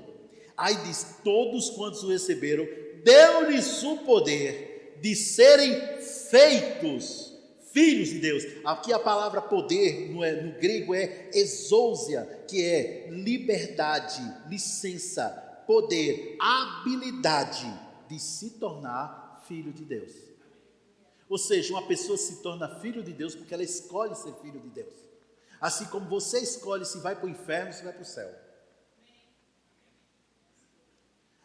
Aí diz, todos quantos o receberam, deu-lhes o poder de serem feitos filhos de Deus. Aqui a palavra poder no grego é exousia, que é liberdade, licença, poder, habilidade de se tornar filho de Deus. Ou seja, uma pessoa se torna filho de Deus porque ela escolhe ser filho de Deus. Assim como você escolhe se vai para o inferno ou se vai para o céu.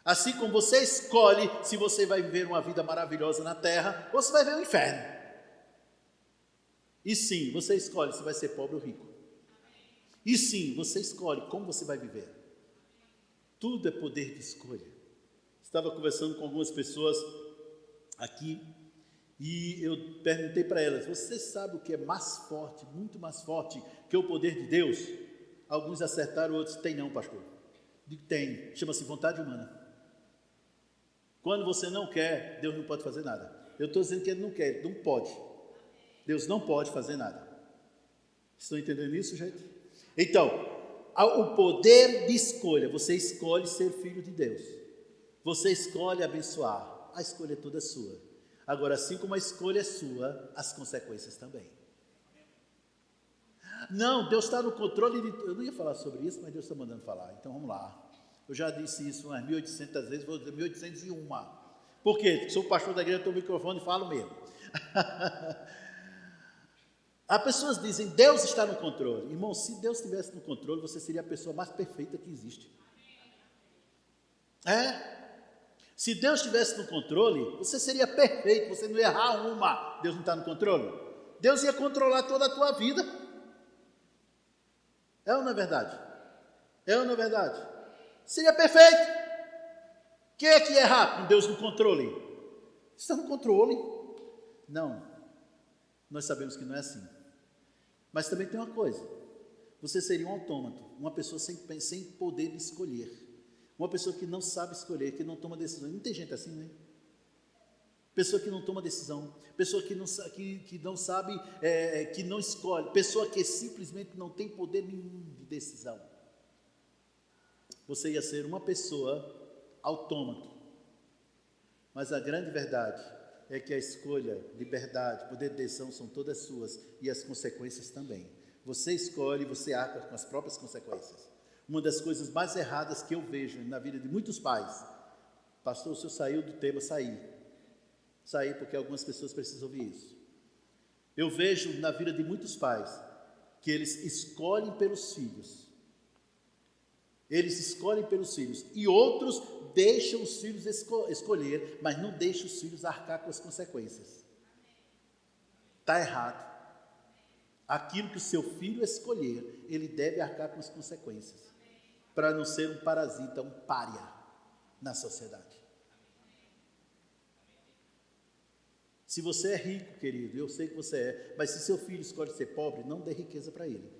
Assim como você escolhe se você vai viver uma vida maravilhosa na terra ou se vai ver o inferno. E sim, você escolhe se vai ser pobre ou rico. E sim, você escolhe como você vai viver. Tudo é poder de escolha. Estava conversando com algumas pessoas aqui e eu perguntei para elas, você sabe o que é mais forte, muito mais forte que o poder de Deus? Alguns acertaram, outros, tem não, pastor. Digo, tem, chama-se vontade humana. Quando você não quer, Deus não pode fazer nada. Eu estou dizendo que ele não quer, ele não pode. Deus não pode fazer nada. Estão entendendo isso, gente? Então, o poder de escolha, você escolhe ser filho de Deus. Você escolhe abençoar, a escolha é toda sua. Agora, assim como a escolha é sua, as consequências também. Não, Deus está no controle de... Eu não ia falar sobre isso, mas Deus está mandando falar. Então, vamos lá. Eu já disse isso umas 1.800 vezes, vou dizer 1.801. Por quê? Sou pastor da igreja, estou no microfone e falo mesmo. As pessoas dizem, Deus está no controle. Irmão, se Deus estivesse no controle, você seria a pessoa mais perfeita que existe. Se Deus estivesse no controle, você seria perfeito, você não ia errar uma. Deus não está no controle? Deus ia controlar toda a tua vida. É ou não é verdade? É ou não é verdade? Seria perfeito. O que é que ia errar com Deus no controle? Está no controle? Não. Nós sabemos que não é assim. Mas também tem uma coisa. Você seria um autômato, uma pessoa sem poder de escolher. Uma pessoa que não sabe escolher, que não toma decisão. Não tem gente assim, né? Pessoa que não toma decisão, pessoa que não sabe, que não escolhe, pessoa que simplesmente não tem poder nenhum de decisão. Você ia ser uma pessoa autômato. Mas a grande verdade é que a escolha, liberdade, poder de decisão são todas suas e as consequências também. Você escolhe, você arca com as próprias consequências. Uma das coisas mais erradas que eu vejo na vida de muitos pais, pastor, o senhor saiu do tema, saí porque algumas pessoas precisam ouvir isso. Eu vejo na vida de muitos pais que eles escolhem pelos filhos. Eles escolhem pelos filhos e outros deixam os filhos escolher, mas não deixam os filhos arcar com as consequências. Está errado. Aquilo que o seu filho escolher, ele deve arcar com as consequências, para não ser um parasita, um pária na sociedade. Se você é rico, querido, eu sei que você é, mas se seu filho escolhe ser pobre, não dê riqueza para ele,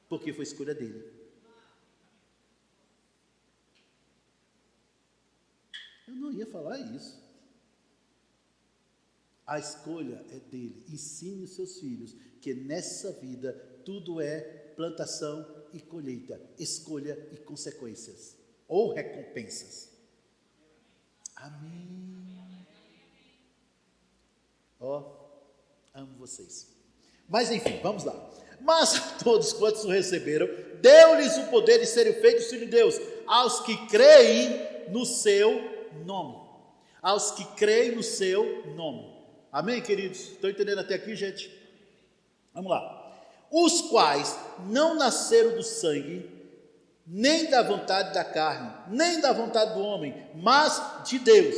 porque foi escolha dele. Eu não ia falar isso. A escolha é dele. Ensine os seus filhos que nessa vida tudo é plantação e colheita, escolha e consequências, ou recompensas. Amém. Amo vocês. Mas enfim, vamos lá. Mas a todos quantos o receberam, deu-lhes o poder de serem feitos filhos de Deus, aos que creem no seu nome. Aos que creem no seu nome. Amém, queridos? Estão entendendo até aqui, gente? Vamos lá. Os quais não nasceram do sangue, nem da vontade da carne, nem da vontade do homem, mas de Deus.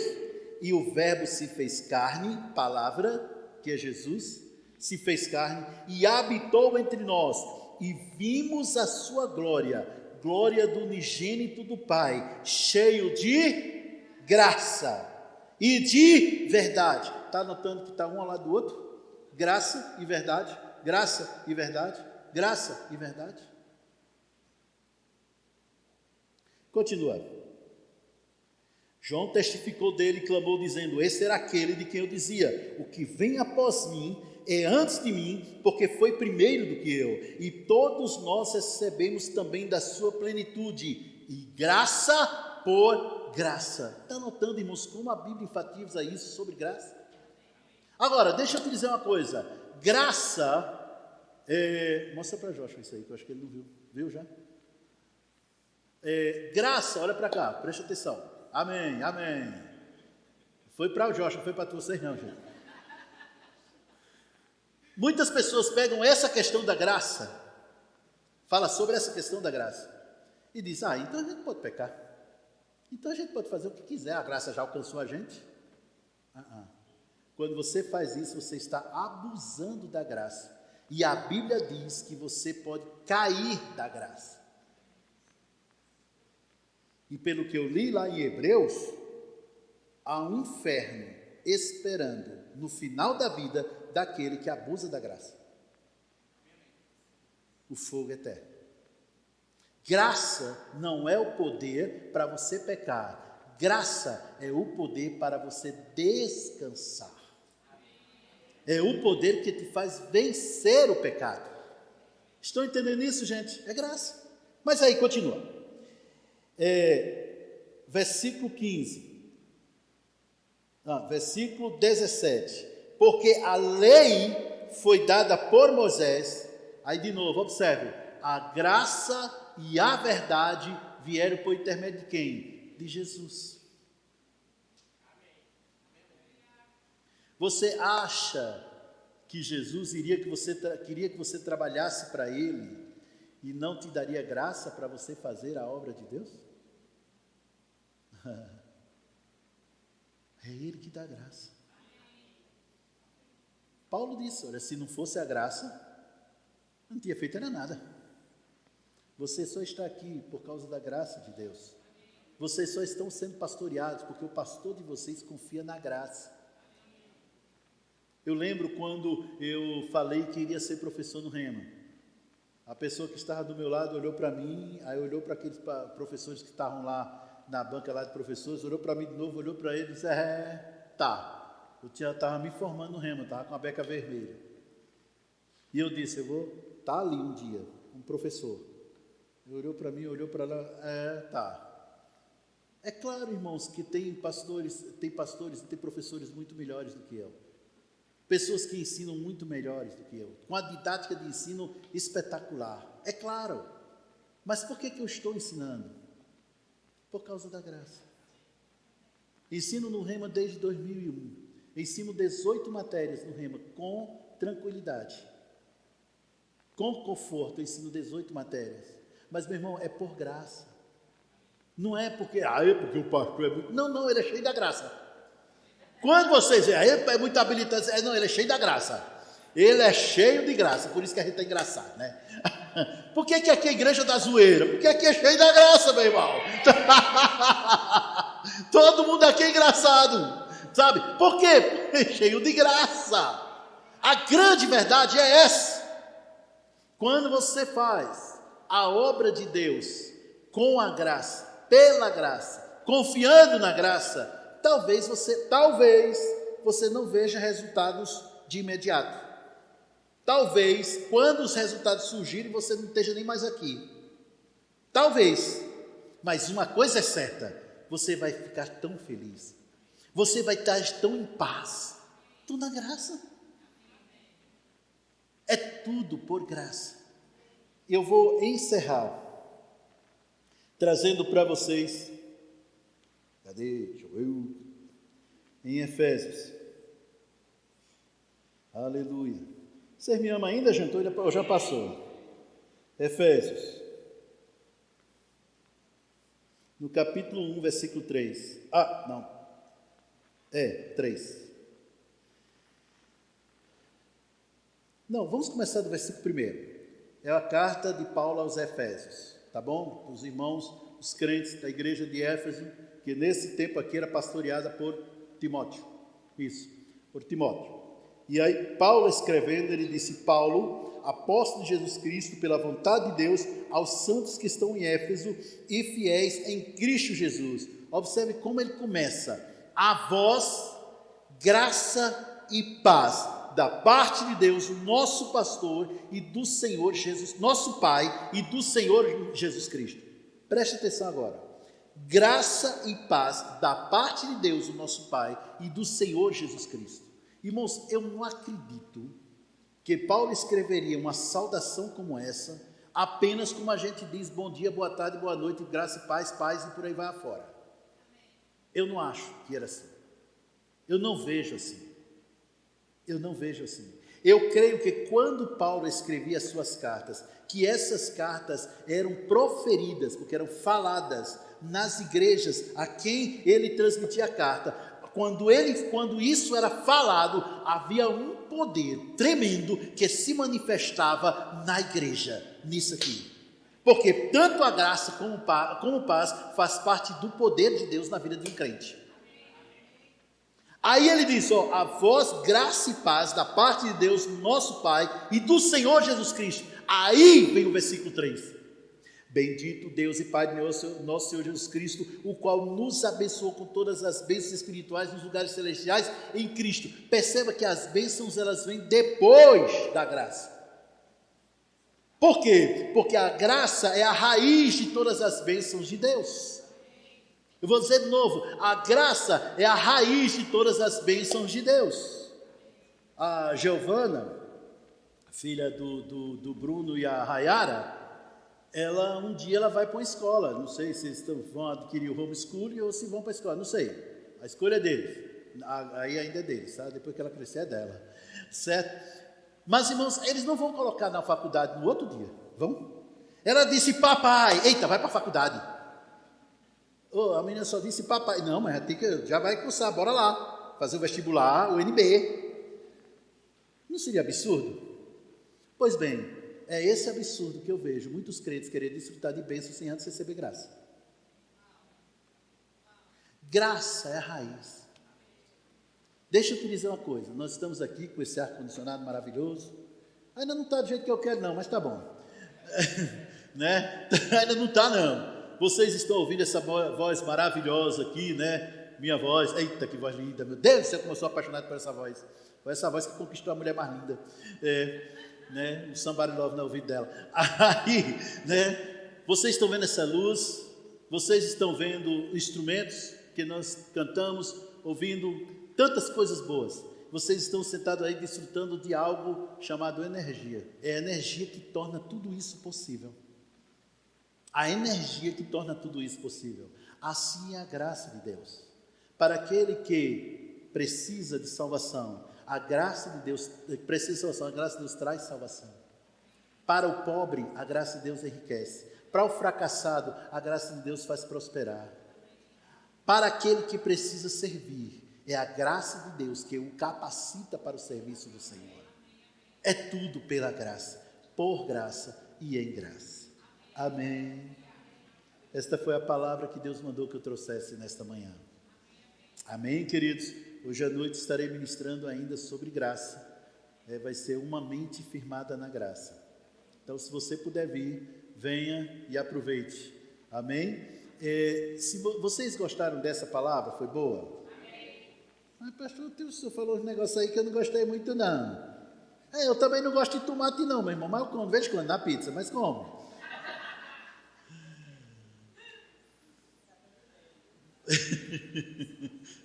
E o Verbo se fez carne, palavra, que é Jesus, se fez carne e habitou entre nós. E vimos a sua glória, glória do unigênito do Pai, cheio de graça e de verdade. Está notando que está um ao lado do outro? Graça e verdade, graça e verdade, graça e verdade. Continua. João testificou dele e clamou dizendo, esse era aquele de quem eu dizia, o que vem após mim é antes de mim, porque foi primeiro do que eu. E todos nós recebemos também da sua plenitude, e graça por graça. Está notando, irmãos, como a Bíblia enfatiza isso sobre graça? Agora, deixa eu te dizer uma coisa. Graça, mostra para Joshua isso aí, que eu acho que ele não viu. Viu já? Graça, olha para cá, presta atenção. Amém, amém. Foi para o Joshua, não foi para vocês não, gente. Muitas pessoas pegam essa questão da graça, fala sobre essa questão da graça, e diz, então a gente pode pecar. Então a gente pode fazer o que quiser, a graça já alcançou a gente. Quando você faz isso, você está abusando da graça. E a Bíblia diz que você pode cair da graça. E pelo que eu li lá em Hebreus, há um inferno esperando no final da vida daquele que abusa da graça. O fogo eterno. Graça não é o poder para você pecar. Graça é o poder para você descansar. É o poder que te faz vencer o pecado. Estão entendendo isso, gente? É graça. Mas aí, continua. Versículo 15. Versículo 17. Porque a lei foi dada por Moisés. Aí de novo, observe. A graça e a verdade vieram por intermédio de quem? De Jesus. Você acha que Jesus queria que você trabalhasse para Ele e não te daria graça para você fazer a obra de Deus? É Ele que dá graça. Paulo disse, olha, se não fosse a graça, não tinha feito era nada. Você só está aqui por causa da graça de Deus. Vocês só estão sendo pastoreados porque o pastor de vocês confia na graça. Eu lembro quando eu falei que iria ser professor no Rema. A pessoa que estava do meu lado olhou para mim, aí olhou para aqueles professores que estavam lá na banca lá de professores, olhou para mim de novo, olhou para ele e disse, tá. Eu estava me formando no Rema, estava com a beca vermelha. E eu disse, eu vou estar ali um dia, um professor. Ele olhou para mim, olhou para lá, tá. É claro, irmãos, que tem pastores e tem professores muito melhores do que eu. Pessoas que ensinam muito melhores do que eu, com a didática de ensino espetacular. É claro. Mas por que eu estou ensinando? Por causa da graça. Ensino no Rema desde 2001. Ensino 18 matérias no Rema com tranquilidade. Com conforto, ensino 18 matérias. Mas, meu irmão, é por graça. Não é porque o pastor é muito... Não, ele é cheio da graça. Quando vocês veem, é muito habilitante, não, ele é cheio da graça. Ele é cheio de graça, por isso que a gente está engraçado, né? Por que aqui é a igreja da zoeira? Porque aqui é cheio da graça, meu irmão. Todo mundo aqui é engraçado, sabe? Por quê? Porque é cheio de graça. A grande verdade é essa. Quando você faz a obra de Deus com a graça, pela graça, confiando na graça, talvez você não veja resultados de imediato. Talvez, quando os resultados surgirem, você não esteja nem mais aqui. Talvez. Mas uma coisa é certa, você vai ficar tão feliz. Você vai estar tão em paz. Tudo na graça. É tudo por graça. Eu vou encerrar trazendo para vocês, deixa eu ver, em Efésios, aleluia, você me ama ainda, gente? Ou já passou? Efésios, no capítulo 1, versículo 3, 3, vamos começar do versículo 1, é a carta de Paulo aos Efésios, tá bom? Os irmãos, os crentes da igreja de Éfeso, que nesse tempo aqui era pastoreada por Timóteo, por Timóteo. E aí Paulo escrevendo, ele disse, Paulo, apóstolo de Jesus Cristo, pela vontade de Deus, aos santos que estão em Éfeso e fiéis em Cristo Jesus. Observe como ele começa, a vós, graça e paz, da parte de Deus, nosso pastor e do Senhor Jesus, nosso Pai e do Senhor Jesus Cristo. Preste atenção agora. Graça e paz da parte de Deus, o nosso Pai e do Senhor Jesus Cristo. Irmãos, eu não acredito que Paulo escreveria uma saudação como essa, apenas como a gente diz bom dia, boa tarde, boa noite, graça e paz e por aí vai afora. Eu não acho que era assim. Eu não vejo assim. Eu creio que quando Paulo escrevia as suas cartas, que essas cartas eram proferidas, porque eram faladas nas igrejas a quem ele transmitia a carta. Quando isso era falado, havia um poder tremendo que se manifestava na igreja, nisso aqui. Porque tanto a graça como paz faz parte do poder de Deus na vida de um crente. Aí ele diz, a vós graça e paz da parte de Deus, nosso Pai, e do Senhor Jesus Cristo. Aí vem o versículo 3. Bendito Deus e Pai de nosso Senhor Jesus Cristo, o qual nos abençoou com todas as bênçãos espirituais nos lugares celestiais em Cristo. Perceba que as bênçãos elas vêm depois da graça. Por quê? Porque a graça é a raiz de todas as bênçãos de Deus. Eu vou dizer de novo, a graça é a raiz de todas as bênçãos de Deus. A Giovana, filha do Bruno e a Rayara, um dia ela vai para uma escola, não sei se eles vão adquirir o homeschooling ou se vão para a escola, não sei, a escolha é deles, aí ainda é deles, sabe? Depois que ela crescer é dela. Certo? Mas, irmãos, eles não vão colocar na faculdade no outro dia, vão? Ela disse, papai, eita, vai para a faculdade. Oh, a menina só disse, papai, não, mas já vai cursar, bora lá, fazer o vestibular, o NB. Não seria absurdo? Pois bem, é esse absurdo que eu vejo muitos crentes querendo desfrutar de bênçãos sem antes receber graça. Graça é a raiz. Deixa eu te dizer uma coisa, nós estamos aqui com esse ar-condicionado maravilhoso, ainda não está do jeito que eu quero não, mas está bom, né? Ainda não está não, vocês estão ouvindo essa voz maravilhosa aqui, né? Minha voz, eita que voz linda, meu Deus do céu, como eu sou apaixonado por essa voz, foi essa voz que conquistou a mulher mais linda, né? Um somebody love no ouvido dela, aí, né? Vocês estão vendo essa luz, vocês estão vendo instrumentos que nós cantamos, ouvindo tantas coisas boas, vocês estão sentados aí desfrutando de algo chamado energia, é a energia que torna tudo isso possível, a energia que torna tudo isso possível, assim é a graça de Deus, para aquele que precisa de salvação, a graça de Deus, precisa de salvação, a graça de Deus traz salvação, para o pobre a graça de Deus enriquece, para o fracassado a graça de Deus faz prosperar, para aquele que precisa servir, é a graça de Deus que o capacita para o serviço do Senhor. É tudo pela graça, por graça e em graça. Amém. Esta foi a palavra que Deus mandou que eu trouxesse nesta manhã. Amém, queridos? Hoje à noite estarei ministrando ainda sobre graça. Vai ser uma mente firmada na graça. Então, se você puder vir, venha e aproveite. Amém? Se vocês gostaram dessa palavra, foi boa? Mas pastor, o senhor falou um negócio aí que eu não gostei muito não. Eu também não gosto de tomate não, meu irmão, mas eu como, vejo quando, na pizza, mas como?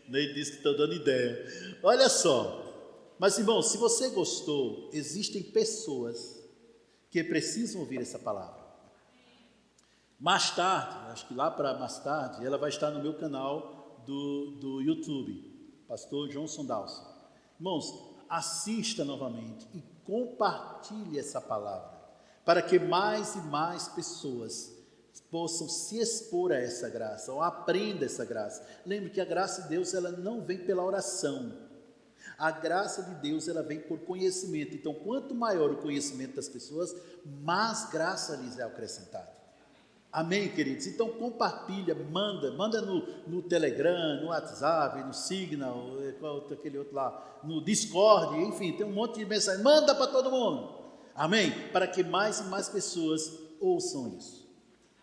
Nem disse que estou dando ideia. Olha só, mas irmão, se você gostou, existem pessoas que precisam ouvir essa palavra. Mais tarde, acho que lá para mais tarde, ela vai estar no meu canal do YouTube. Pastor Johnson Dawson. Irmãos, assista novamente e compartilhe essa palavra, para que mais e mais pessoas possam se expor a essa graça, ou aprenda essa graça. Lembre que a graça de Deus, ela não vem pela oração. A graça de Deus, ela vem por conhecimento. Então, quanto maior o conhecimento das pessoas, mais graça lhes é acrescentada. Amém, queridos? Então compartilha, manda no Telegram, no WhatsApp, no Signal, aquele outro lá, no Discord, enfim, tem um monte de mensagem, manda para todo mundo, amém? Para que mais e mais pessoas ouçam isso,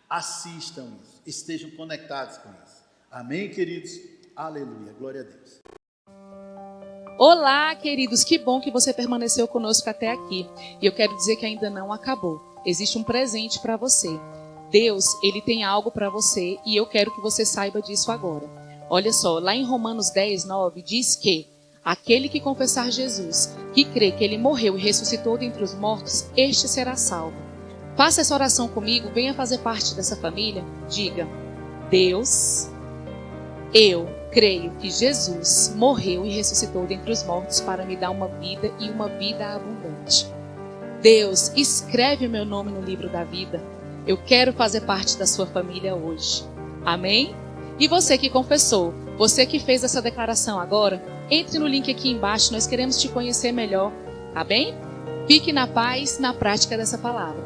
assistam isso, estejam conectados com isso, amém, queridos? Aleluia, glória a Deus. Olá, queridos, que bom que você permaneceu conosco até aqui, e eu quero dizer que ainda não acabou, existe um presente para você. Deus, Ele tem algo para você e eu quero que você saiba disso agora. Olha só, lá em Romanos 10, 9, diz que aquele que confessar Jesus, que crê que Ele morreu e ressuscitou dentre os mortos, este será salvo. Faça essa oração comigo, venha fazer parte dessa família. Diga, Deus, eu creio que Jesus morreu e ressuscitou dentre os mortos para me dar uma vida e uma vida abundante. Deus, escreve o meu nome no livro da vida. Eu quero fazer parte da sua família hoje. Amém? E você que confessou, você que fez essa declaração agora, entre no link aqui embaixo, nós queremos te conhecer melhor. Tá bem? Fique na paz, na prática dessa palavra.